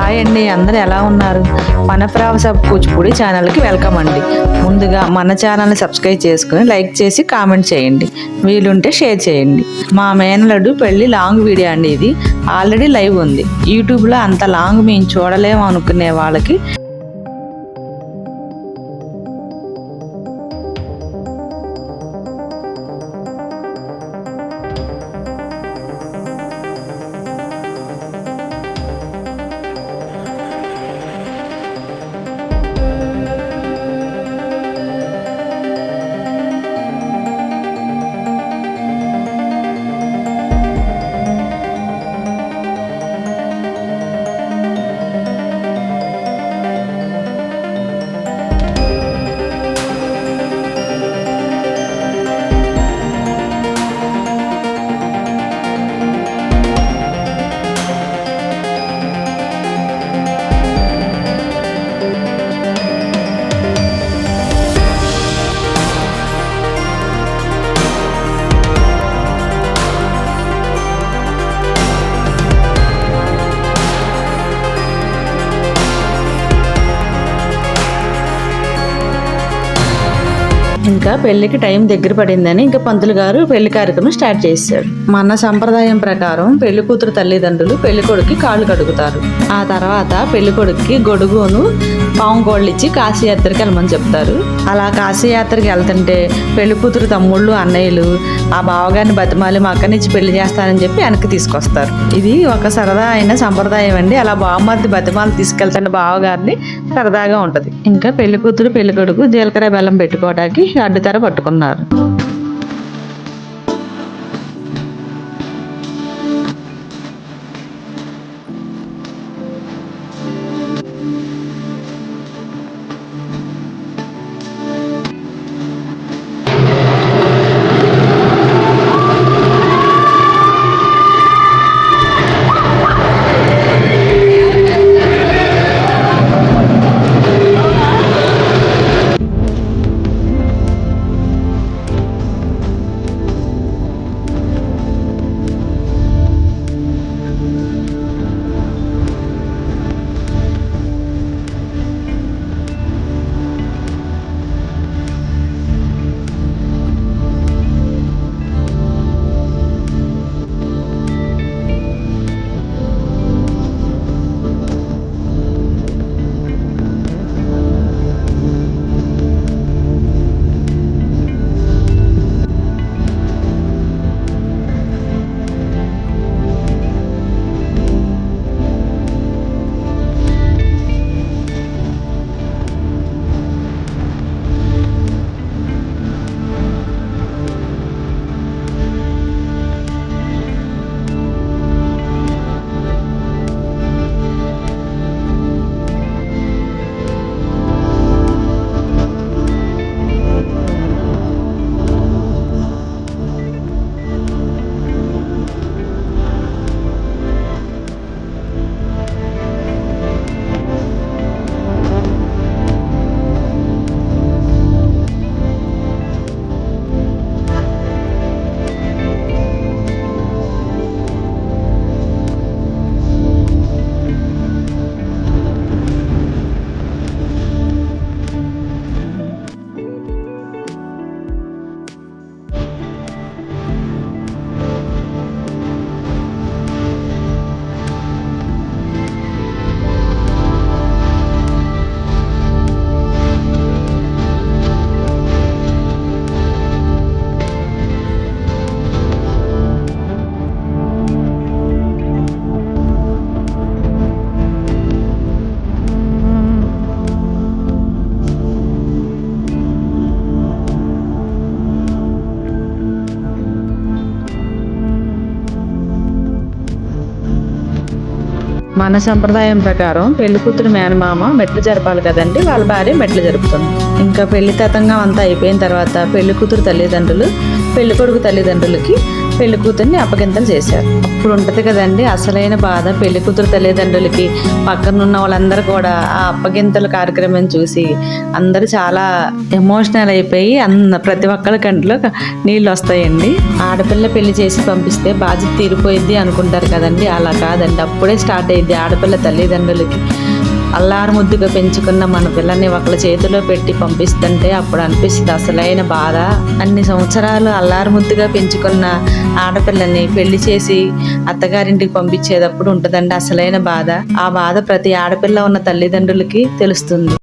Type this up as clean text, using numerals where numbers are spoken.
Hi అండి, అందరూ ఎలా ఉన్నారు? మన ప్రావస కూచిపూడి ఛానల్కి వెల్కమ్ అండి. ముందుగా మన ఛానల్ని సబ్స్క్రైబ్ చేసుకుని లైక్ చేసి కామెంట్ చేయండి, వీలుంటే షేర్ చేయండి. మా మేనల్లుడు పెళ్లి లాంగ్ వీడియో అండి. ఇది ఆల్రెడీ లైవ్ ఉంది యూట్యూబ్లో. అంత లాంగ్ మేము చూడలేము అనుకునే వాళ్ళకి ఇంకా పెళ్లికి టైం దగ్గర పడిందని ఇంకా పంతులు గారు పెళ్లి కార్యక్రమం స్టార్ట్ చేశాడు. మన సంప్రదాయం ప్రకారం పెళ్లి కూతురు తల్లిదండ్రులు పెళ్లి కొడుక్కి కాళ్ళు కడుగుతారు. ఆ తర్వాత పెళ్లి కొడుక్కి గొడుగును పాము కోళ్ళు ఇచ్చి కాశీయాత్రకి వెళ్ళమని చెప్తారు. అలా కాశీయాత్రకి వెళ్తుంటే పెళ్లి కూతురు తమ్ముళ్ళు అన్నయ్యలు ఆ బావగారిని బతిమాలి మా అక్కనిచ్చి పెళ్లి చేస్తానని చెప్పి వెనక్కి తీసుకొస్తారు. ఇది ఒక సరదా అయిన సంప్రదాయం అండి. అలా బావమరిది బతిమాలి తీసుకెళ్తాను బావగారిని, సరదాగా ఉంటది. ఇంకా పెళ్లి కూతురు పెళ్లి కొడుకు జీలకర్ర బెల్లం పెట్టుకోవడానికి అడ్డుతెర పట్టుకున్నారు. మన సంప్రదాయం ప్రకారం పెళ్లి కూతురు మేనమామ మెట్లు జరపాలి కదండి, వాళ్ళ భార్య మెట్లు జరుపుతుంది. ఇంకా పెళ్లి తతంగం అంతా అయిపోయిన తర్వాత పెళ్లి కూతురు తల్లిదండ్రులు పెళ్లి కొడుకు తల్లిదండ్రులకి పెళ్లి కూతుర్ని అప్పగింతలు చేశారు. అప్పుడు ఉంటది కదండి అసలైన బాధ పెళ్లి కూతురు తల్లిదండ్రులకి. పక్కనున్న వాళ్ళందరూ కూడా ఆ అప్పగింతల కార్యక్రమం చూసి అందరూ చాలా ఎమోషనల్ అయిపోయి ప్రతి ఒక్కరి కంట్లో నీళ్ళు వస్తాయండి. ఆడపిల్ల పెళ్లి చేసి పంపిస్తే బాధ్యత తీరిపోయిద్ది అనుకుంటారు కదండి, అలా కాదండి. అప్పుడే స్టార్ట్ అయ్యిద్ది ఆడపిల్ల తల్లిదండ్రులకి. అల్లారు ముద్దుగా పెంచుకున్న మన పిల్లని ఒకళ్ళ చేతిలో పెట్టి పంపిస్తుంటే అప్పుడు అనిపిస్తుంది అసలైన బాధ. అన్ని సంవత్సరాలు అల్లారు ముద్దుగా పెంచుకున్న ఆడపిల్లని పెళ్లి చేసి అత్తగారింటికి పంపించేటప్పుడు ఉంటుందండి అసలైన బాధ. ఆ బాధ ప్రతి ఆడపిల్ల ఉన్న తల్లిదండ్రులకి తెలుస్తుంది.